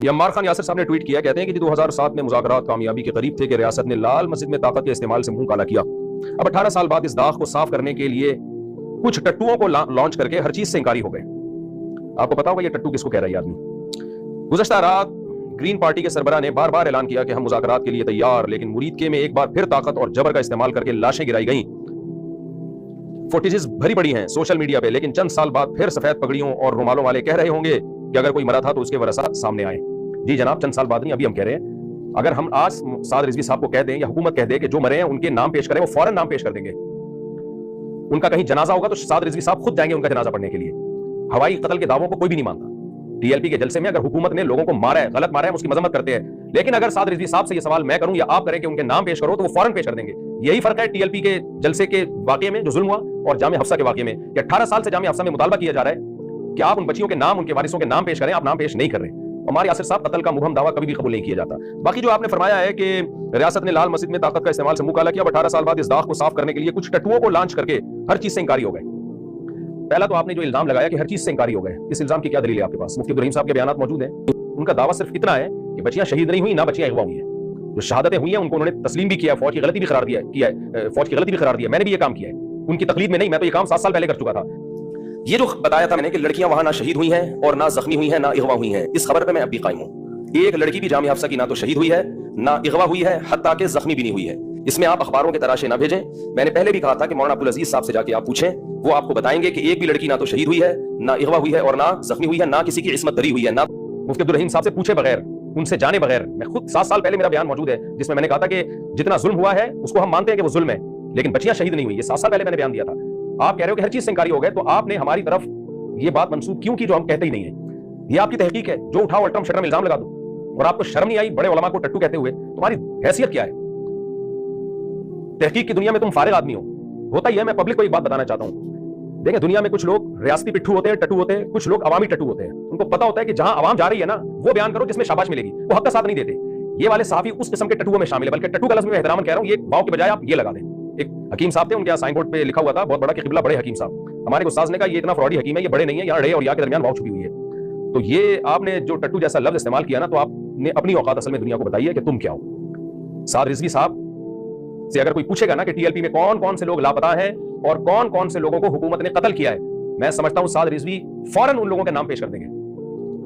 یہ عمار خان یاسر صاحب نے ٹویٹ کیا، کہتے ہیں کہ 2007 میں مذاکرات کامیابی کے قریب تھے کہ ریاست نے لال مسجد میں طاقت کے استعمال سے منہ کالا کیا۔ اب 18 سال بعد اس داغ کو صاف کرنے کے لیے کچھ ٹٹوؤں کو لانچ کر کے ہر چیز سے انکاری ہو گئے۔ آپ کو پتا ہوگا یہ ٹٹو کس کو کہہ رہا ہے آدمی۔ گزشتہ رات گرین پارٹی کے سربراہ نے بار بار اعلان کیا کہ ہم مذاکرات کے لیے تیار، لیکن مرید کے میں ایک بار پھر طاقت اور جبر کا استعمال کر کے لاشیں گرائی گئیں۔ فوٹیجز بھری پڑی ہیں سوشل میڈیا پہ، لیکن چند سال بعد پھر سفید پگڑیوں اور رومالوں والے کہہ رہے ہوں گے کہ اگر کوئی مرا تھا تو اس کے ورثاء سامنے آئے۔ جی جناب، چند سال بعد نہیں، ابھی ہم کہہ رہے ہیں اگر ہم آج سعد رضوی صاحب کو کہہ دیں یا حکومت کہہ دے کہ جو مرے ہیں ان کے نام پیش کریں، وہ فوراً نام پیش کر دیں گے۔ ان کا کہیں جنازہ ہوگا تو سعد رضوی صاحب خود جائیں گے ان کا جنازہ پڑھنے کے لیے۔ ہوائی قتل کے دعووں کو کوئی بھی نہیں مانتا۔ ٹی ایل پی کے جلسے میں اگر حکومت نے لوگوں کو مارا ہے، غلط مارا ہے، اس کی مذمت کرتے ہیں، لیکن اگر سعد رضوی صاحب سے یہ سوال میں کروں یا آپ کریں کہ ان کے نام پیش کرو تو وہ فوراً پیش کر دیں گے۔ یہی فرق ہے ٹی ایل پی کے جلسے کے واقعے میں جو ظلم ہوا اور جامعہ حفصہ کے واقعے میں، کہ 18 سال سے جامعہ حفصہ میں مطالبہ کیا جا رہا ہے کہ آپ ان بچیوں کے نام، ان کے وارثوں کے نام پیش کریں، آپ نام پیش نہیں کر رہے۔ ہمارے یاسر صاحب قتل کا مبہم دعویٰ کبھی بھی قبول نہیں کیا جاتا۔ باقی جو آپ نے فرمایا ہے کہ ریاست نے لال مسجد میں طاقت کا استعمال سے منہ کالا کیا، اب 18 سال بعد اس داغ کو صاف کرنے کے لیے کچھ ٹٹوؤں کو لانچ کر کے ہر چیز سے انکاری ہو گئے۔ پہلا تو آپ نے جو الزام لگایا کہ ہر چیز سے انکاری ہو گئے، اس الزام کی کیا دلیل ہے آپ کے پاس؟ مفتی عبدالرحیم صاحب کے بیانات موجود ہیں۔ ان کا دعویٰ صرف اتنا ہے کہ بچیاں شہید نہیں ہوئی، نہ بچیاں اغوا ہوئی ہیں۔ جو شہادتیں ہوئی ہیں ان کو انہوں نے تسلیم بھی کیا، فوج کی غلطی بھی قرار دیا ہے، فوج کی غلطی بھی قرار دیا۔ میں نے بھی یہ کام کیا ہے، ان کی تقلید میں نہیں، میں تو یہ کام 7 سال پہلے کر چکا تھا۔ یہ جو بتایا تھا میں نے کہ لڑکیاں وہاں نہ شہید ہوئی ہیں اور نہ زخمی ہوئی ہیں، نہ اغوا ہوئی ہیں، اس خبر پہ میں اب بھی قائم ہوں۔ ایک لڑکی بھی جامعہ حفصہ کی نہ تو شہید ہوئی ہے، نہ اغوا ہوئی ہے، حتیٰ کہ زخمی بھی نہیں ہوئی ہے۔ اس میں آپ اخباروں کے تراشے نہ بھیجیں۔ میں نے پہلے بھی کہا تھا کہ مولانا عبدالعزیز صاحب سے جا کے آپ پوچھیں، وہ آپ کو بتائیں گے کہ ایک بھی لڑکی نہ تو شہید ہوئی ہے، نہ اغوا ہوئی ہے، اور نہ زخمی ہوئی ہے، نہ کسی کی عصمت دری ہوئی ہے۔ نہ مفتی عبدالرحیم صاحب سے پوچھے بغیر، ان سے جانے بغیر، میں خود 7 سال پہلے میرا بیان موجود ہے جس میں میں نے کہا تھا کہ جتنا ظلم ہوا ہے اس کو ہم مانتے ہیں کہ وہ ظلم ہے، لیکن بچیاں شہید نہیں ہوئی۔ یہ 7 سال پہلے میں نے بیان دیا تھا۔ آپ کہہ رہے ہو کہ ہر چیز سے انکاری ہو گئے، تو آپ نے ہماری طرف یہ بات منسوب کیوں کی جو ہم کہتے ہی نہیں ہیں؟ یہ آپ کی تحقیق ہے، جو اٹھاؤ الٹرم شٹرم الزام لگا دو، اور آپ کو شرم نہیں آئی بڑے علماء کو ٹٹو کہتے ہوئے؟ تمہاری حیثیت کیا ہے؟ تحقیق کی دنیا میں تم فارغ آدمی ہو۔ ہوتا ہی ہے، میں پبلک کو ایک بات بتانا چاہتا ہوں، دیکھیں دنیا میں کچھ لوگ ریاستی پٹھو ہوتے ہیں، ٹٹو ہوتے ہیں، کچھ لوگ عوامی ٹٹو ہوتے ہیں۔ ان کو پتا ہوتا ہے کہ جہاں عوام جا رہی ہے نا وہ بیان کرو جس میں شاباش ملے گی، وہ حق کا ساتھ نہیں دیتے۔ یہ والے صحافی اس قسم کے ٹٹوؤں میں شامل ہے، بلکہ ٹٹو کا لفظ میں احترام کہہ رہا ہوں، یہ واو کے بجائے آپ یہ لگا دیں۔ ایک حکیم صاحب تھے، ان کے سائن بورڈ پہ لکھا ہوا تھا بہت بڑا کہ قبلہ بڑے حکیم صاحب۔ ہمارے استاذ نے کہا یہ اتنا فراڈی حکیم ہے، یہ بڑے نہیں ہے، یہاں رے اور یا کے درمیان واو چھپی ہوئی ہے۔ تو یہ آپ نے جو ٹٹو جیسا لفظ استعمال کیا نا، تو آپ نے اپنی اوقات اصل میں دنیا کو بتائی ہے کہ تم کیا ہو۔ سعد رضوی صاحب سے اگر کوئی پوچھے گا نا کہ ٹی ایل پی میں کون کون سے لوگ لاپتہ ہیں اور کون کون سے لوگوں کو حکومت نے قتل کیا ہے، میں سمجھتا ہوں سعد رضوی فوراً ان لوگوں کے نام پیش کر دیں گے،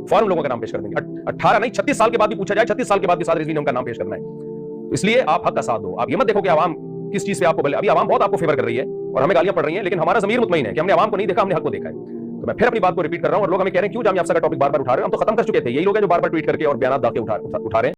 فوراً لوگوں کا نام پیش کر دیں گے۔ 18 نہیں 36 سال کے بعد بھی پوچھا جائے، 36 سال کے بعد بھی سعد رضوی نے ان کا نام پیش کرنا ہے۔ اس لیے آپ حق کا ساتھ دو۔ آپ یہ مت دیکھو کہ عوام کس چیز سے آپ کو بلے، ابھی عوام بہت آپ کو فیور کر رہی ہے اور ہمیں گالیاں پڑ رہی ہیں، لیکن ہمارا ضمیر مطمئن ہے کہ ہم نے عوام کو نہیں دیکھا، ہم نے حق کو دیکھا ہے۔ تو میں پھر اپنی بات کو ریپیٹ کر رہا ہوں، اور لوگ ہمیں کہہ رہے ہیں کیوں جامعہ حفصہ کا ٹاپک بار بار اٹھا رہے ہیں؟ ہم تو ختم کر چکے تھے، یہی لوگ ہیں جو بار بار ٹویٹ کر کے اور بیانات داخل اٹھا رہے ہیں۔